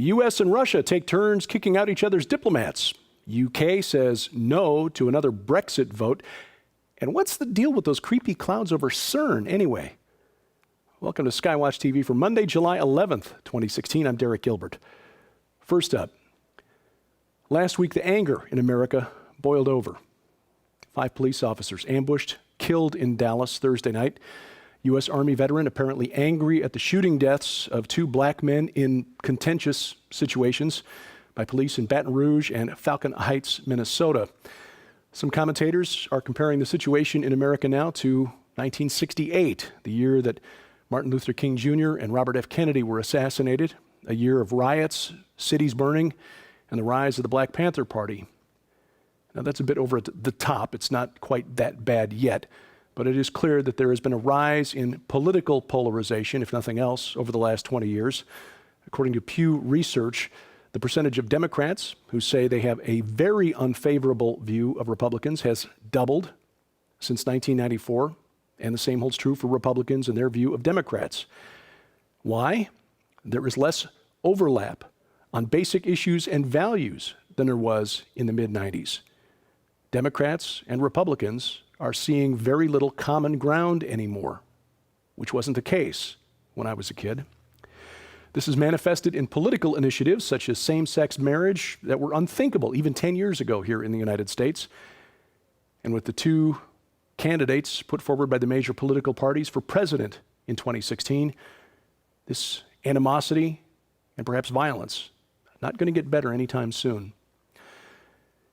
The U.S. and Russia take turns kicking out each other's diplomats. UK says no to another Brexit vote. And what's the deal with those creepy clouds over CERN anyway? Welcome to SkyWatchTV for Monday, July 11th, 2016. I'm Derek Gilbert. First up, last week the anger in America boiled over. 5 police officers ambushed, killed in Dallas Thursday night. U.S. Army veteran apparently angry at the shooting deaths of 2 black men in contentious situations by police in Baton Rouge and Falcon Heights, Minnesota. Some commentators are comparing the situation in America now to 1968, the year that Martin Luther King Jr. and Robert F. Kennedy were assassinated, a year of riots, cities burning, and the rise of the Black Panther Party. Now that's a bit over the top. It's not quite that bad yet, but it is clear that there has been a rise in political polarization, if nothing else, over the last 20 years. According to Pew Research, the percentage of Democrats who say they have a very unfavorable view of Republicans has doubled since 1994, and the same holds true for Republicans and their view of Democrats. Why? There is less overlap on basic issues and values than there was in the mid-90s. Democrats and Republicans are seeing very little common ground anymore, which wasn't the case when I was a kid. This is manifested in political initiatives such as same-sex marriage that were unthinkable even 10 years ago here in the United States. And with the 2 candidates put forward by the major political parties for president in 2016, this animosity and perhaps violence not going to get better anytime soon.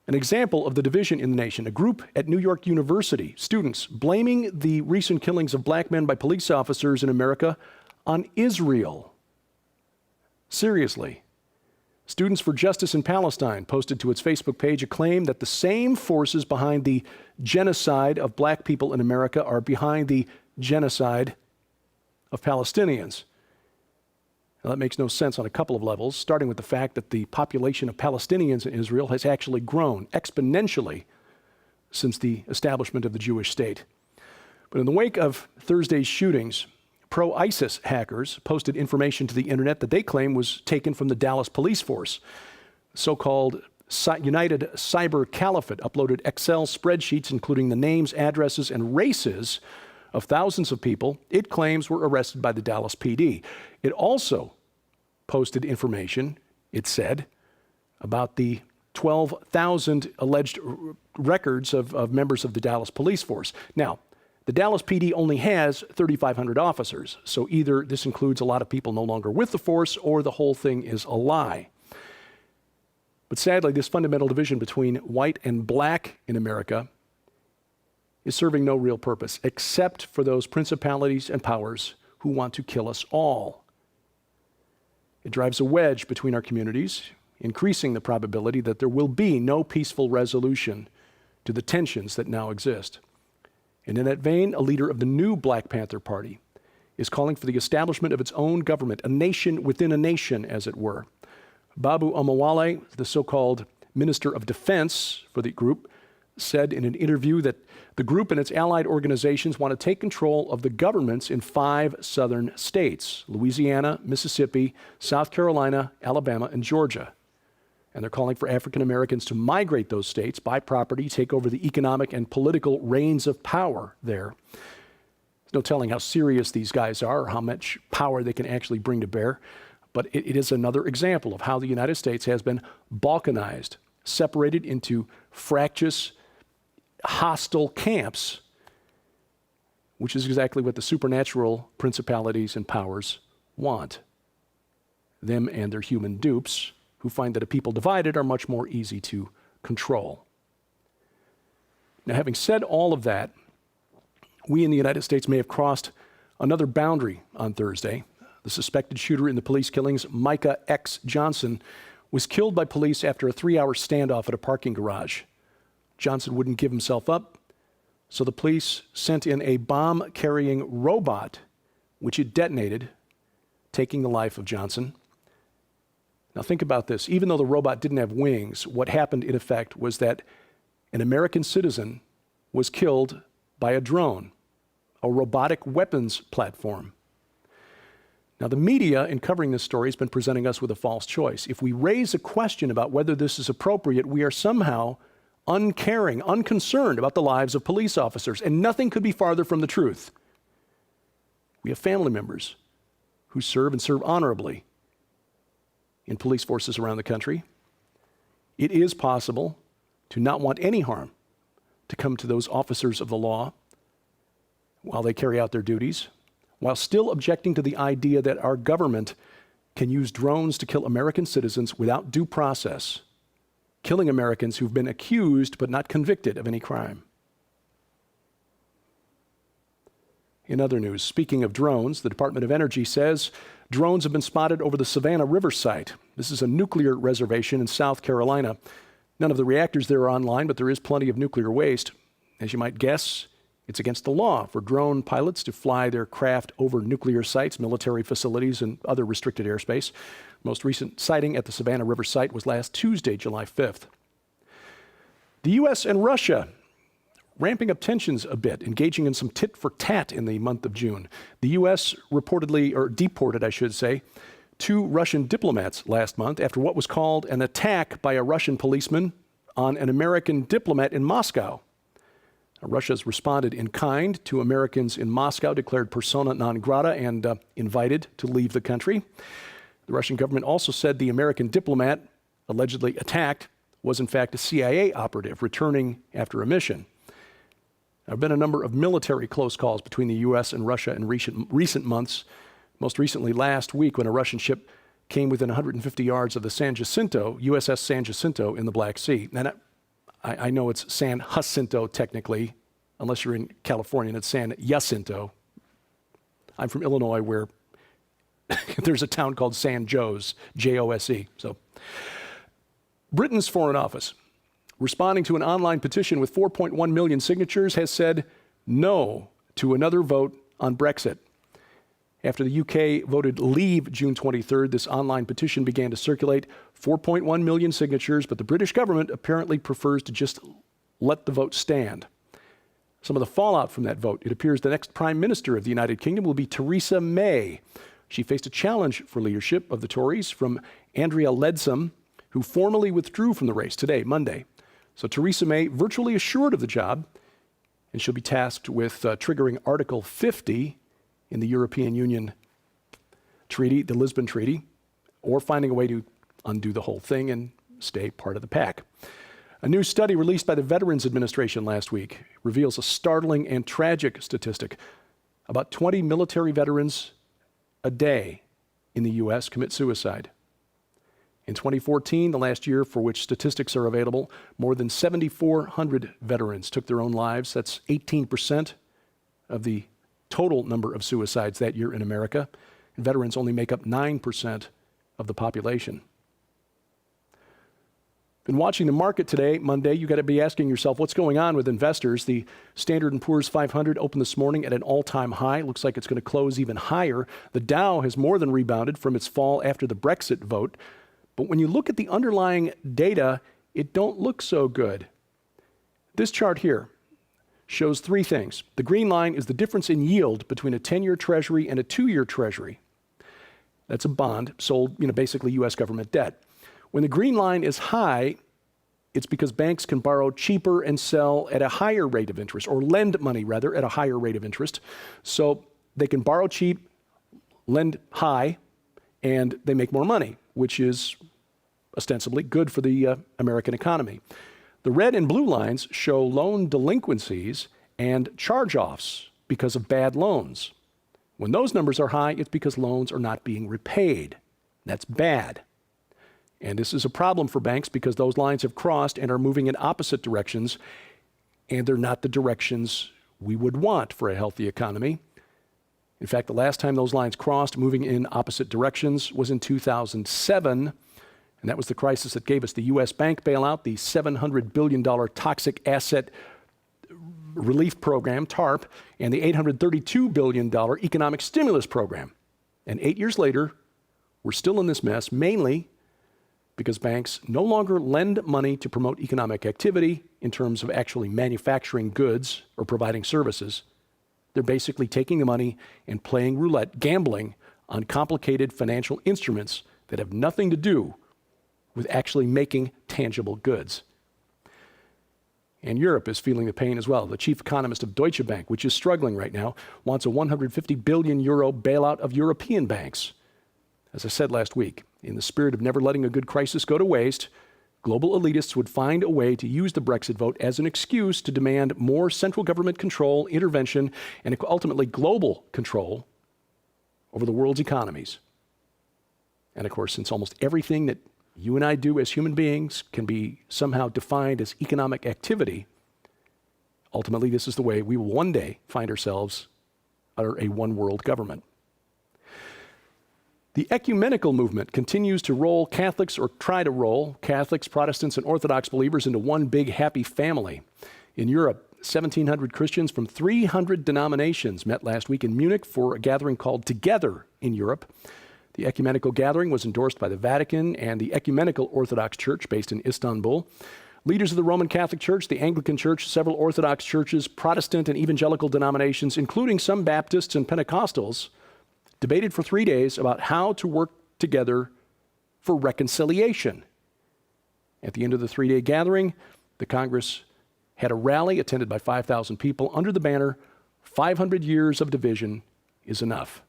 An example of the division in the nation, a group at New York University, students blaming the recent killings of black men by police officers in America on Israel. Seriously. Students for Justice in Palestine posted to its Facebook page a claim that the same forces behind the genocide of black people in America are behind the genocide of Palestinians. Now, that makes no sense on a couple of levels, starting with the fact that the population of Palestinians in Israel has actually grown exponentially since the establishment of the Jewish state. But in the wake of Thursday's shootings, pro-ISIS hackers posted information to the internet that they claim was taken from the Dallas police force. So-called United Cyber Caliphate uploaded Excel spreadsheets including the names, addresses, and races of thousands of people it claims were arrested by the Dallas PD. It also posted information, it said, about the 12,000 alleged records of members of the Dallas police force. Now, the Dallas PD only has 3,500 officers, so either this includes a lot of people no longer with the force or the whole thing is a lie. But sadly, this fundamental division between white and black in America is serving no real purpose, except for those principalities and powers who want to kill us all. It drives a wedge between our communities, increasing the probability that there will be no peaceful resolution to the tensions that now exist. And in that vein, a leader of the new Black Panther Party is calling for the establishment of its own government, a nation within a nation, as it were. Babu Omowale, the so-called Minister of Defense for the group, said in an interview that the group and its allied organizations want to take control of the governments in 5 southern states: Louisiana, Mississippi, South Carolina, Alabama, and Georgia. And they're calling for African Americans to migrate those states, buy property, take over the economic and political reins of power there. There's no telling how serious these guys are or how much power they can actually bring to bear, but it is another example of how the United States has been balkanized, separated into fractious, hostile camps, which is exactly what the supernatural principalities and powers want. Them and their human dupes, who find that a people divided are much more easy to control. Now, having said all of that, we in the United States may have crossed another boundary on Thursday. The suspected shooter in the police killings, Micah X. Johnson, was killed by police after a 3-hour standoff at a parking garage. Johnson wouldn't give himself up, so the police sent in a bomb-carrying robot, which it detonated, taking the life of Johnson. Now think about this. Even though the robot didn't have wings, what happened in effect was that an American citizen was killed by a drone, a robotic weapons platform. Now, the media, in covering this story, has been presenting us with a false choice. If we raise a question about whether this is appropriate, we are somehow uncaring, unconcerned about the lives of police officers, and nothing could be farther from the truth. We have family members who serve and serve honorably in police forces around the country. It is possible to not want any harm to come to those officers of the law while they carry out their duties, while still objecting to the idea that our government can use drones to kill American citizens without due process, killing Americans who've been accused but not convicted of any crime. In other news, speaking of drones, the Department of Energy says drones have been spotted over the Savannah River site. This is a nuclear reservation in South Carolina. None of the reactors there are online, but there is plenty of nuclear waste. As you might guess, it's against the law for drone pilots to fly their craft over nuclear sites, military facilities, and other restricted airspace. Most recent sighting at the Savannah River site was last Tuesday, July 5th. The U.S. and Russia ramping up tensions a bit, engaging in some tit for tat in the month of June. The U.S. reportedly, or deported, I should say, 2 Russian diplomats last month after what was called an attack by a Russian policeman on an American diplomat in Moscow. Russia's responded in kind to Americans in Moscow, declared persona non grata, and invited to leave the country. The Russian government also said the American diplomat, allegedly attacked, was in fact a CIA operative returning after a mission. There have been a number of military close calls between the U.S. and Russia in recent months, most recently last week when a Russian ship came within 150 yards of the San Jacinto, USS San Jacinto in the Black Sea. And I know it's San Jacinto technically, unless you're in California, and it's San Jacinto. I'm from Illinois, where there's a town called San Jose, J-O-S-E. So, Britain's Foreign Office, responding to an online petition with 4.1 million signatures, has said no to another vote on Brexit. After the UK voted leave June 23rd, this online petition began to circulate. 4.1 million signatures, but the British government apparently prefers to just let the vote stand. Some of the fallout from that vote: it appears the next Prime Minister of the United Kingdom will be Theresa May. She faced a challenge for leadership of the Tories from Andrea Leadsom, who formally withdrew from the race today, Monday. So Theresa May virtually assured of the job, and she'll be tasked with triggering Article 50 in the European Union Treaty, the Lisbon Treaty, or finding a way to undo the whole thing and stay part of the pack. A new study released by the Veterans Administration last week reveals a startling and tragic statistic. About 20 military veterans a day in the U.S. commit suicide. In 2014, the last year for which statistics are available, more than 7,400 veterans took their own lives. That's 18% of the total number of suicides that year in America. And veterans only make up 9% of the population. Been watching the market today, Monday. You got to be asking yourself, what's going on with investors? The Standard & Poor's 500 opened this morning at an all-time high. Looks like it's going to close even higher. The Dow has more than rebounded from its fall after the Brexit vote. But when you look at the underlying data, it don't look so good. This chart here shows 3 things. The green line is the difference in yield between a 10-year Treasury and a 2-year Treasury. That's a bond sold, basically U.S. government debt. When the green line is high, it's because banks can borrow cheaper and sell at a higher rate of interest, or lend money rather at a higher rate of interest. So they can borrow cheap, lend high, and they make more money, which is ostensibly good for the American economy. The red and blue lines show loan delinquencies and charge-offs because of bad loans. When those numbers are high, it's because loans are not being repaid. That's bad. And this is a problem for banks because those lines have crossed and are moving in opposite directions, and they're not the directions we would want for a healthy economy. In fact, the last time those lines crossed, moving in opposite directions, was in 2007, and that was the crisis that gave us the U.S. bank bailout, the $700 billion toxic asset relief program, TARP, and the $832 billion economic stimulus program. And 8 years later, we're still in this mess, mainly because banks no longer lend money to promote economic activity in terms of actually manufacturing goods or providing services. They're basically taking the money and playing roulette, gambling on complicated financial instruments that have nothing to do with actually making tangible goods. And Europe is feeling the pain as well. The chief economist of Deutsche Bank, which is struggling right now, wants a 150 billion euro bailout of European banks. As I said last week, in the spirit of never letting a good crisis go to waste, global elitists would find a way to use the Brexit vote as an excuse to demand more central government control, intervention, and ultimately global control over the world's economies. And of course, since almost everything that you and I do as human beings can be somehow defined as economic activity, ultimately this is the way we will one day find ourselves under a one-world government. The ecumenical movement continues to roll Catholics, or try to roll Catholics, Protestants, and Orthodox believers into one big happy family. In Europe, 1,700 Christians from 300 denominations met last week in Munich for a gathering called Together in Europe. The ecumenical gathering was endorsed by the Vatican and the Ecumenical Orthodox Church based in Istanbul. Leaders of the Roman Catholic Church, the Anglican Church, several Orthodox churches, Protestant and evangelical denominations, including some Baptists and Pentecostals, debated for 3 days about how to work together for reconciliation. At the end of the 3-day gathering, the Congress had a rally attended by 5,000 people under the banner, 500 years of division is enough.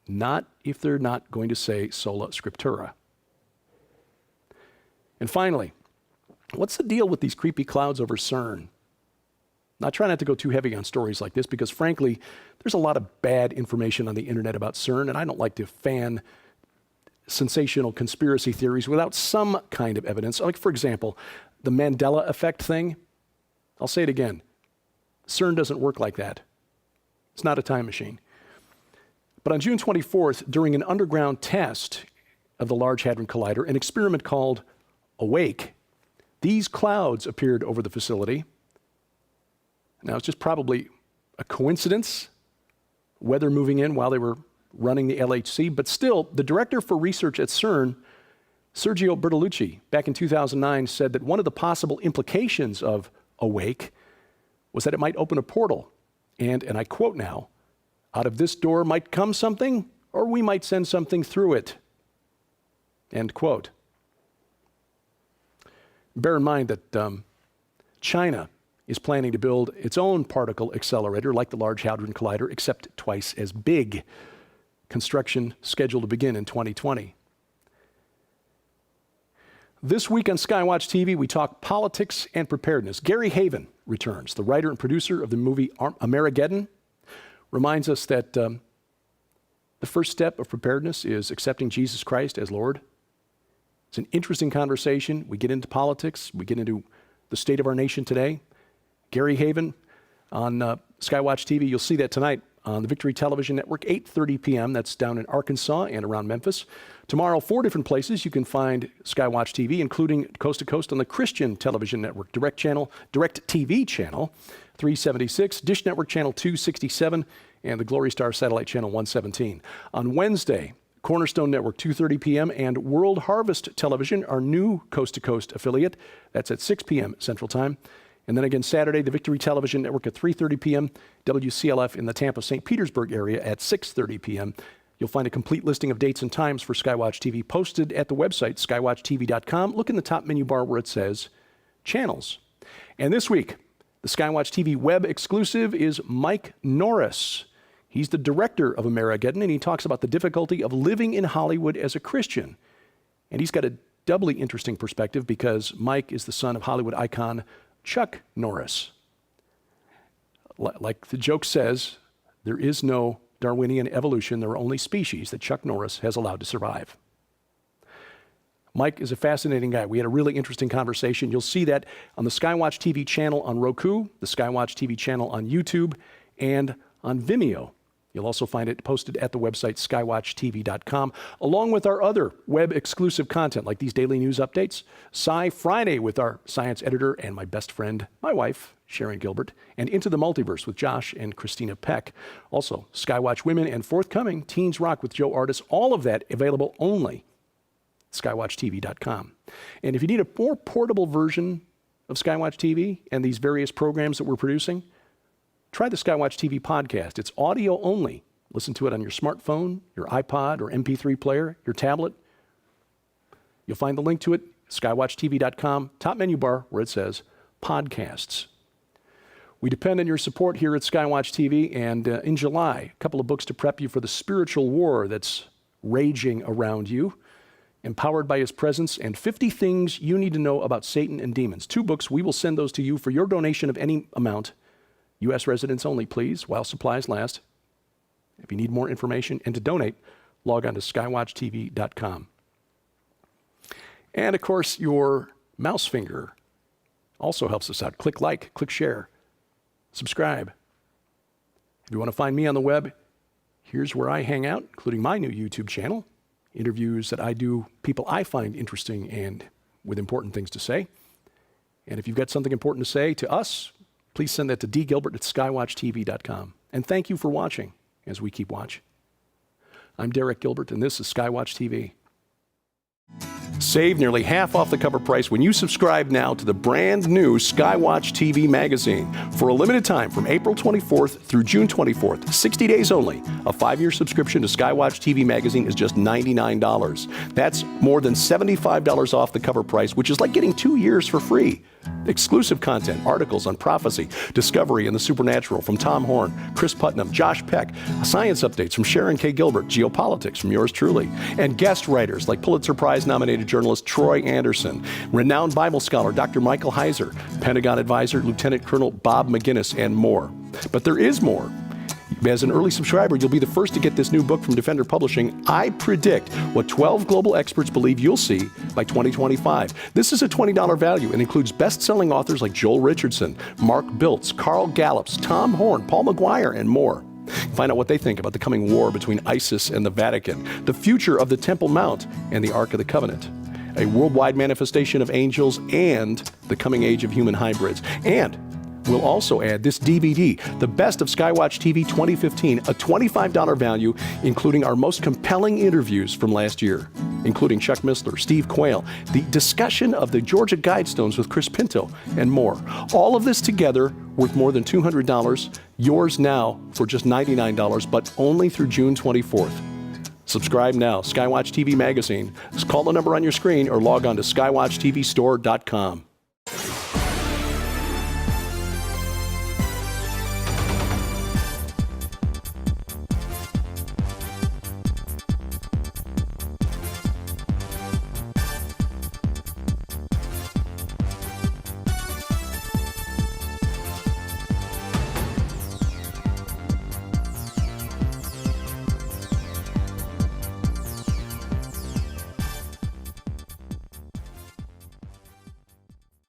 Not if they're not going to say sola scriptura. And finally, what's the deal with these creepy clouds over CERN? Now, I try not to go too heavy on stories like this because, frankly, there's a lot of bad information on the internet about CERN, and I don't like to fan sensational conspiracy theories without some kind of evidence. Like, for example, the Mandela effect thing. I'll say it again. CERN doesn't work like that. It's not a time machine. But on June 24th, during an underground test of the Large Hadron Collider, an experiment called AWAKE, these clouds appeared over the facility. Now, it's just probably a coincidence, weather moving in while they were running the LHC, but still, the director for research at CERN, Sergio Bertolucci, back in 2009, said that one of the possible implications of AWAKE was that it might open a portal, and I quote now, "Out of this door might come something, or we might send something through it." End quote. Bear in mind that China is planning to build its own particle accelerator like the Large Hadron Collider, except twice as big. Construction scheduled to begin in 2020. This week on SkyWatch TV, we talk politics and preparedness. Gary Haven returns, the writer and producer of the movie Armageddon, reminds us that the first step of preparedness is accepting Jesus Christ as Lord. It's an interesting conversation. We get into politics. We get into the state of our nation today. Gary Haven on SkyWatch TV. You'll see that tonight on the Victory Television Network, 8:30 p.m. That's down in Arkansas and around Memphis. Tomorrow, 4 different places you can find SkyWatch TV, including coast to coast on the Christian Television Network, Direct TV channel 376, Dish Network channel 267, and the Glory Star Satellite channel 117. On Wednesday, Cornerstone Network, 2:30 p.m., and World Harvest Television, our new coast-to-coast affiliate. That's at 6 p.m. Central Time. And then again, Saturday, the Victory Television Network at 3:30 p.m., WCLF in the Tampa-St. Petersburg area at 6:30 p.m. You'll find a complete listing of dates and times for SkyWatch TV posted at the website, skywatchtv.com. Look in the top menu bar where it says Channels. And this week, the SkyWatch TV web exclusive is Mike Norris. He's the director of Armageddon, and he talks about the difficulty of living in Hollywood as a Christian. And he's got a doubly interesting perspective because Mike is the son of Hollywood icon Chuck Norris. Like the joke says, there is no Darwinian evolution. There are only species that Chuck Norris has allowed to survive. Mike is a fascinating guy. We had a really interesting conversation. You'll see that on the SkyWatch TV channel on Roku, the SkyWatch TV channel on YouTube, and on Vimeo. You'll also find it posted at the website skywatchtv.com, along with our other web-exclusive content, like these daily news updates, Sci Friday with our science editor and my best friend, my wife, Sharon Gilbert, and Into the Multiverse with Josh and Christina Peck. Also, Skywatch Women and forthcoming Teens Rock with Joe Artis. All of that available only at skywatchtv.com. And if you need a more portable version of SkyWatch TV and these various programs that we're producing, try the SkyWatch TV podcast. It's audio only. Listen to it on your smartphone, your iPod or MP3 player, your tablet. You'll find the link to it, skywatchtv.com, top menu bar where it says podcasts. We depend on your support here at Skywatch TV, and in July, a couple of books to prep you for the spiritual war that's raging around you, Empowered by His Presence, and 50 Things You Need to Know About Satan and Demons. 2 books, we will send those to you for your donation of any amount. U.S. residents only, please, while supplies last. If you need more information and to donate, log on to skywatchtv.com. And of course, your mouse finger also helps us out. Click like, click share, subscribe. If you want to find me on the web, here's where I hang out, including my new YouTube channel, interviews that I do, people I find interesting and with important things to say. And if you've got something important to say to us, please send that to dgilbert@skywatchtv.com. And thank you for watching as we keep watch. I'm Derek Gilbert, and this is Skywatch TV. Save nearly half off the cover price when you subscribe now to the brand new SkyWatch TV magazine. For a limited time from April 24th through June 24th, 60 days only, a 5-year subscription to SkyWatch TV magazine is just $99. That's more than $75 off the cover price, which is like getting 2 years for free. Exclusive content, articles on prophecy, discovery, and the supernatural from Tom Horn, Chris Putnam, Josh Peck, science updates from Sharon K. Gilbert, geopolitics from yours truly, and guest writers like Pulitzer Prize-nominated journalist Troy Anderson, renowned Bible scholar Dr. Michael Heiser, Pentagon advisor Lieutenant Colonel Bob McGinnis, and more. But there is more. As an early subscriber, you'll be the first to get this new book from Defender Publishing. I predict what 12 global experts believe you'll see by 2025. This is a $20 value and includes best-selling authors like Joel Richardson, Mark Biltz, Carl Gallups, Tom Horn, Paul McGuire, and more. Find out what they think about the coming war between ISIS and the Vatican, the future of the Temple Mount and the Ark of the Covenant, a worldwide manifestation of angels, and the coming age of human hybrids. And we'll also add this DVD, The Best of Skywatch TV 2015, a $25 value, including our most compelling interviews from last year, including Chuck Missler, Steve Quayle, the discussion of the Georgia Guidestones with Chris Pinto, and more. All of this together worth more than $200, yours now for just $99, but only through June 24th. Subscribe now, Skywatch TV magazine. Call the number on your screen or log on to skywatchtvstore.com.